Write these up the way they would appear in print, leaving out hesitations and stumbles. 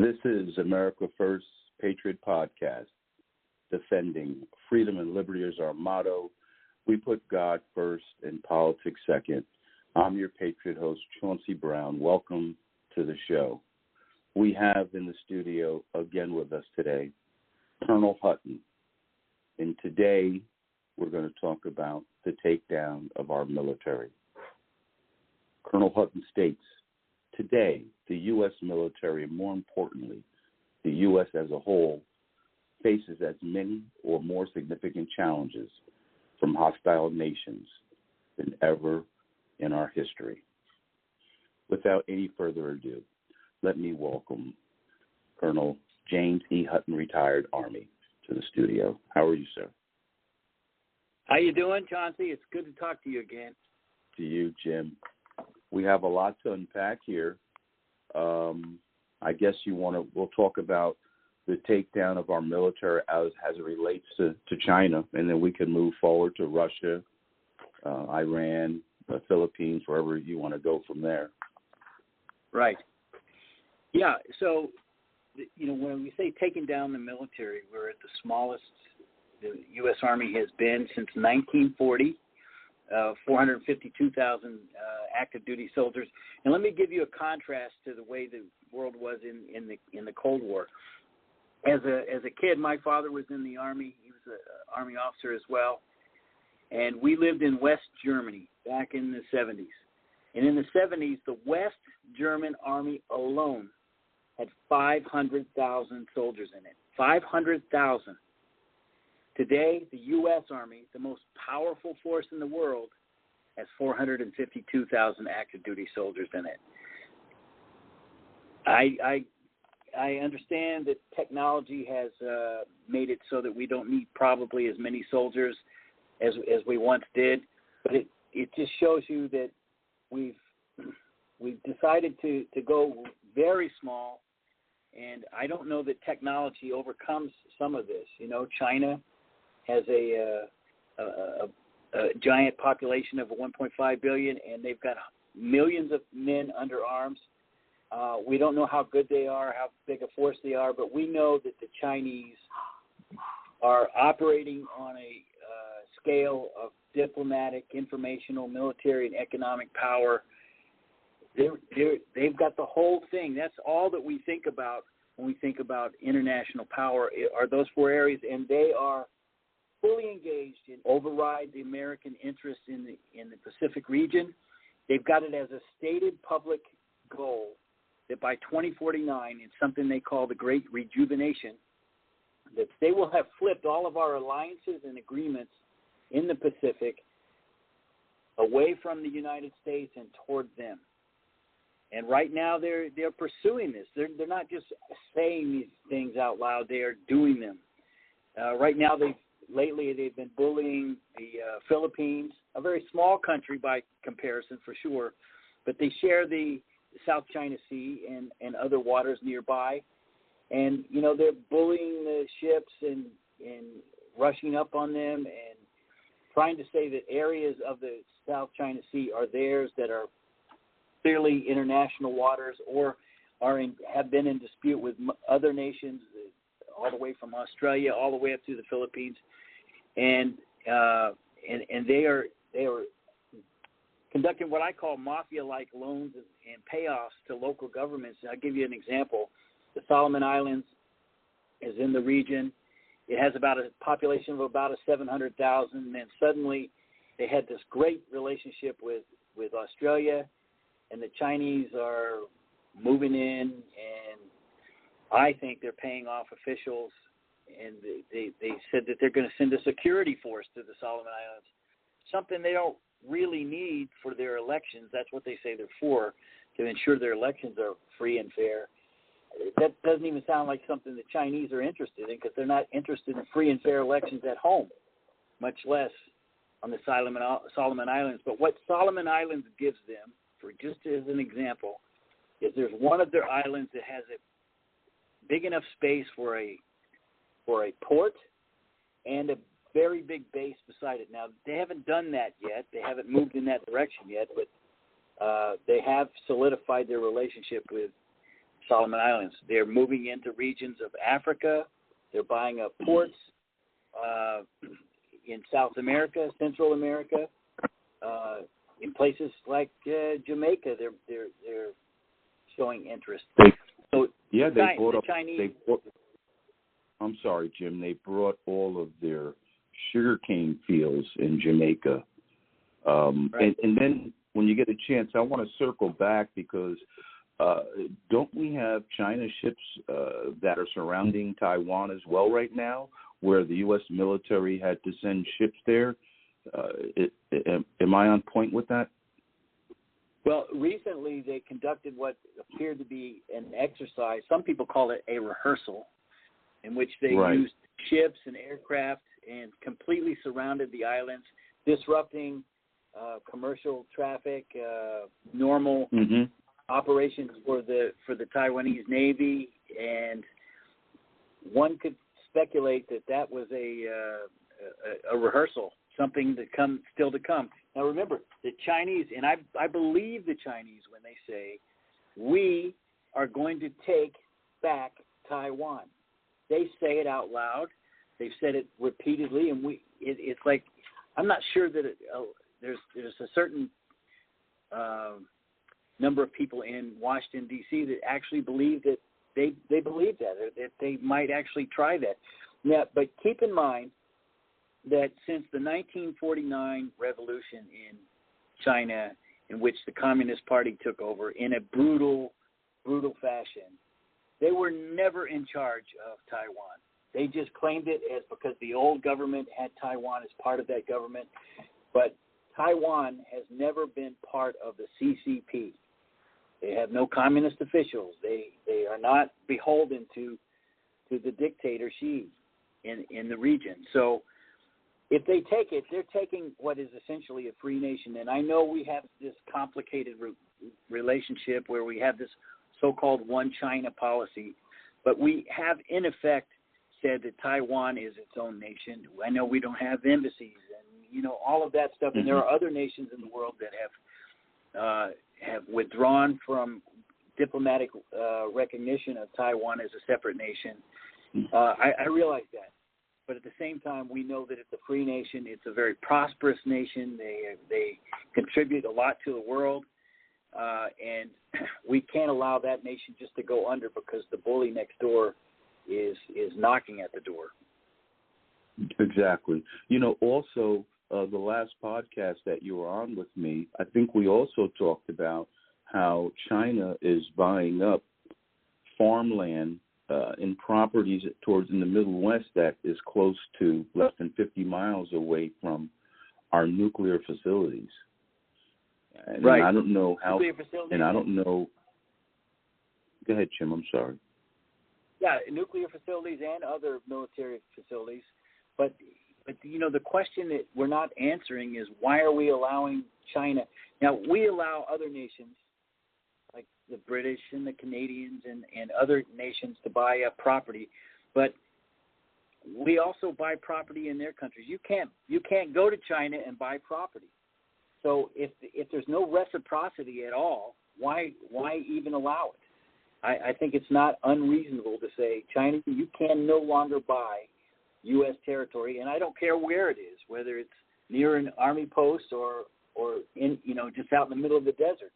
This is America First Patriot Podcast. Defending freedom and liberty is our motto. We put God first and politics second. I'm your Patriot host, Chauncey Brown. Welcome to the show. We have in the studio again with us today, Colonel Hutton. And today we're going to talk about the takedown of our military. Colonel Hutton states, today, the U.S. military, and more importantly, the U.S. as a whole, faces as many or more significant challenges from hostile nations than ever in our history. Without any further ado, let me welcome Colonel James E. Hutton, retired Army, to the studio. How are you, sir? How you doing, Chauncey? It's good to talk to you again. To you, Jim. We have a lot to unpack here. I guess we'll talk about the takedown of our military as it relates to China, and then we can move forward to Russia, Iran, the Philippines, wherever you want to go from there. Right. Yeah, so, when we say taking down the military, we're at the smallest the U.S. Army has been since 1940. 452,000 active duty soldiers. And let me give you a contrast to the way the world was in the Cold War. As a kid, my father was in the Army. He was an Army officer as well. And we lived in West Germany back in the 70s. And in the 70s, the West German Army alone had 500,000 soldiers in it. 500,000. Today, the U.S. Army, the most powerful force in the world, has 452,000 active duty soldiers in it. I understand that technology has made it so that we don't need probably as many soldiers as we once did, but it just shows you that we've decided to go very small, and I don't know that technology overcomes some of this. China has a giant population of 1.5 billion, and they've got millions of men under arms. We don't know how good they are, how big a force they are, but we know that the Chinese are operating on a scale of diplomatic, informational, military, and economic power. They've got the whole thing. That's all that we think about when we think about international power are those four areas, and they are fully engaged in override the American interest in the Pacific region. They've got it as a stated public goal that by 2049, in something they call the Great Rejuvenation, that they will have flipped all of our alliances and agreements in the Pacific away from the United States and toward them. And right now they're pursuing this. They're not just saying these things out loud. They are doing them. Right now Lately, they've been bullying the Philippines, a very small country by comparison for sure, but they share the South China Sea and other waters nearby. And, they're bullying the ships and rushing up on them and trying to say that areas of the South China Sea are theirs that are clearly international waters or have been in dispute with other nations, all the way from Australia, all the way up to the Philippines, and they are conducting what I call Mafia-like loans and payoffs to local governments. I'll give you an example. The Solomon Islands is in the region. It has about a population of about 700,000, and then suddenly they had this great relationship with Australia, and the Chinese are moving in, and I think they're paying off officials, and they said that they're going to send a security force to the Solomon Islands, something they don't really need for their elections. That's what they say they're for, to ensure their elections are free and fair. That doesn't even sound like something the Chinese are interested in, because they're not interested in free and fair elections at home, much less on the Solomon Islands. But what Solomon Islands gives them, for just as an example, is there's one of their islands that has a big enough space for a port and a very big base beside it. Now, they haven't done that yet. They haven't moved in that direction yet, but they have solidified their relationship with Solomon Islands. They're moving into regions of Africa. They're buying up ports in South America, Central America, in places like Jamaica. They're showing interest. They The bought up. Chinese. I'm sorry, Jim. They brought all of their sugarcane fields in Jamaica, Right. and then when you get a chance, I want to circle back because don't we have China ships that are surrounding Taiwan as well right now, where the U.S. military had to send ships there? Am I on point with that? Well, recently they conducted what appeared to be an exercise. Some people call it a rehearsal, in which they used ships and aircraft and completely surrounded the islands, disrupting commercial traffic, normal operations for the Taiwanese Navy, and one could speculate that was a rehearsal, something still to come. Now remember, the Chinese, and I believe the Chinese when they say, we are going to take back Taiwan. They say it out loud. They've said it repeatedly, and it's like, I'm not sure that there's a certain number of people in Washington, D.C. that actually believe that they believe that, or that they might actually try that. Now, but keep in mind that since the 1949 revolution in China, in which the Communist Party took over in a brutal fashion, they were never in charge of Taiwan. They just claimed it as because the old government had Taiwan as part of that government. But Taiwan has never been part of the CCP. They have no communist officials. They are not beholden to the dictator Xi in the region. So if they take it, they're taking what is essentially a free nation. And I know we have this complicated relationship where we have this so-called one China policy, but we have in effect said that Taiwan is its own nation. I know we don't have embassies and, all of that stuff. And there are other nations in the world that have withdrawn from diplomatic recognition of Taiwan as a separate nation. I realize that. But at the same time, we know that it's a free nation. It's a very prosperous nation. They contribute a lot to the world. And we can't allow that nation just to go under because the bully next door is knocking at the door. Exactly. Also, the last podcast that you were on with me, I think we also talked about how China is buying up farmland in properties in the Middle West that is close to less than 50 miles away from our nuclear facilities. And right. I don't know how. And I don't know. Go ahead, Jim. I'm sorry. Yeah, nuclear facilities and other military facilities. But the question that we're not answering is why are we allowing China? Now, we allow other nations like the British and the Canadians and other nations to buy up property, but we also buy property in their countries. You can't go to China and buy property. So if there's no reciprocity at all, why even allow it? I think it's not unreasonable to say, China, you can no longer buy U.S. territory, and I don't care where it is, whether it's near an army post or in just out in the middle of the desert.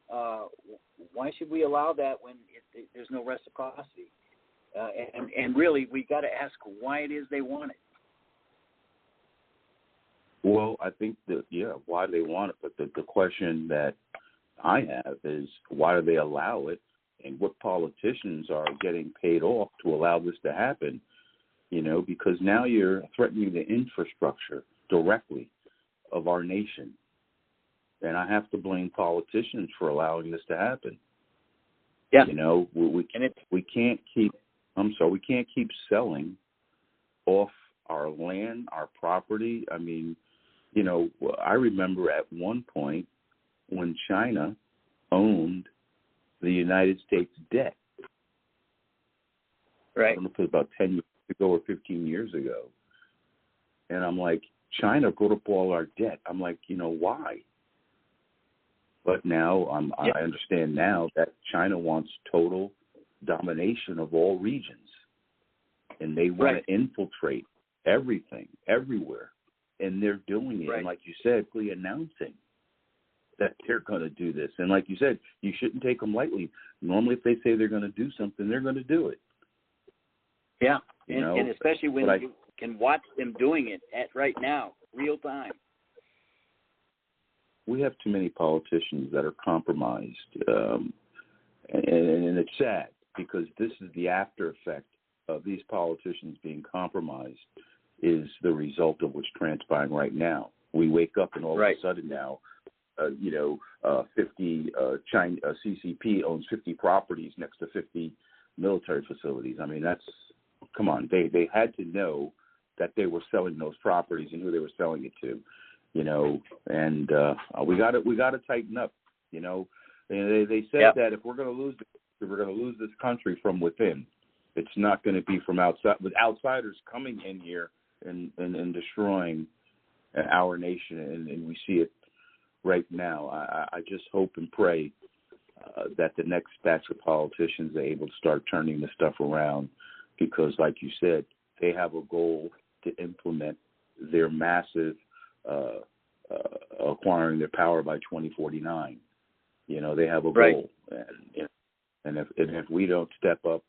Why should we allow that when there's no reciprocity? And really, we got to ask why it is they want it. Well, I think why they want it, but the question that I have is why do they allow it, and what politicians are getting paid off to allow this to happen? Because now you're threatening the infrastructure directly of our nation. And I have to blame politicians for allowing this to happen. Yeah. We can't keep selling off our land, our property. I mean, I remember at one point when China owned the United States debt. Right. I don't know if it was about 10 years ago or 15 years ago. And I'm like, China brought up all our debt. I'm like, why? But now I understand now that China wants total domination of all regions, and they want to infiltrate everything, everywhere, and they're doing it. And like you said, announcing that they're going to do this. And like you said, you shouldn't take them lightly. Normally, if they say they're going to do something, they're going to do it. Yeah, and especially when you can watch them doing it right now, real time. We have too many politicians that are compromised, and it's sad because this is the after effect of these politicians being compromised is the result of what's transpiring right now. We wake up and all of a sudden now, 50 CCP owns 50 properties next to 50 military facilities. I mean, come on. They had to know that they were selling those properties and who they were selling it to, and we got to tighten up, And they said that if we're going to lose this country from within. It's not going to be from outside, with outsiders coming in here and destroying our nation, and we see it right now. I just hope and pray that the next batch of politicians are able to start turning this stuff around, because, like you said, they have a goal to implement their massive acquiring their power by 2049. They have a goal, and if we don't step up,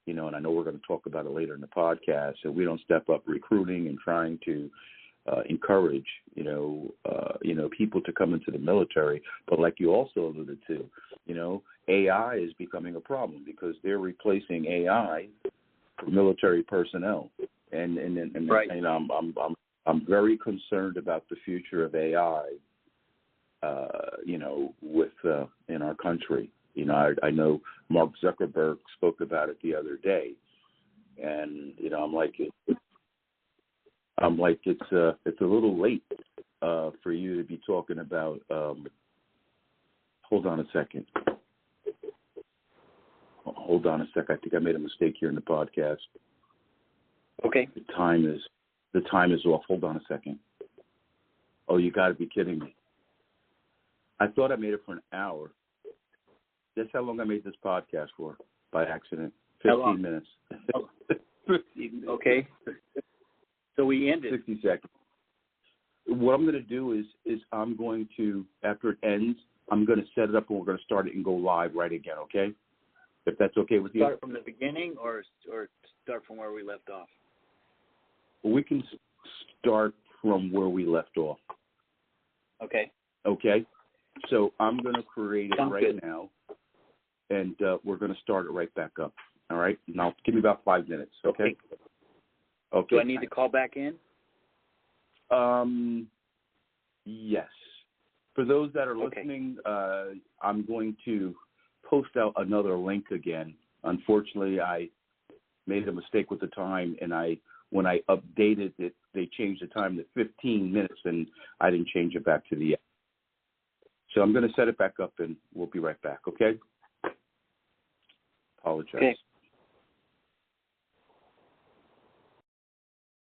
and I know we're going to talk about it later in the podcast, if we don't step up recruiting and trying to encourage, people to come into the military. But like you also alluded to, AI is becoming a problem because they're replacing AI for military personnel, and I'm very concerned about the future of AI, with in our country. I know Mark Zuckerberg spoke about it the other day, and I'm like it's a little late for you to be talking about. Hold on a second. I think I made a mistake here in the podcast. Okay. The time is off. Hold on a second. Oh, you got to be kidding me. I thought I made it for an hour. Guess how long I made this podcast for by accident? 15 minutes. 15 minutes. Okay. So we ended. 60 seconds. What I'm going to do is I'm going to, after it ends, I'm going to set it up and we're going to start it and go live right again, okay? If that's okay with you. Start from the beginning or start from where we left off? We can start from where we left off. Okay. Okay. So I'm going to create it now, and we're going to start it right back up. All right? Now, give me about 5 minutes, okay? Okay. Do I need to call back in? Yes. For those that are listening, I'm going to post out another link again. Unfortunately, I made a mistake with the time, and when I updated it, they changed the time to 15 minutes, and I didn't change it back to the end. So I'm going to set it back up, and we'll be right back, okay? Apologize. Okay.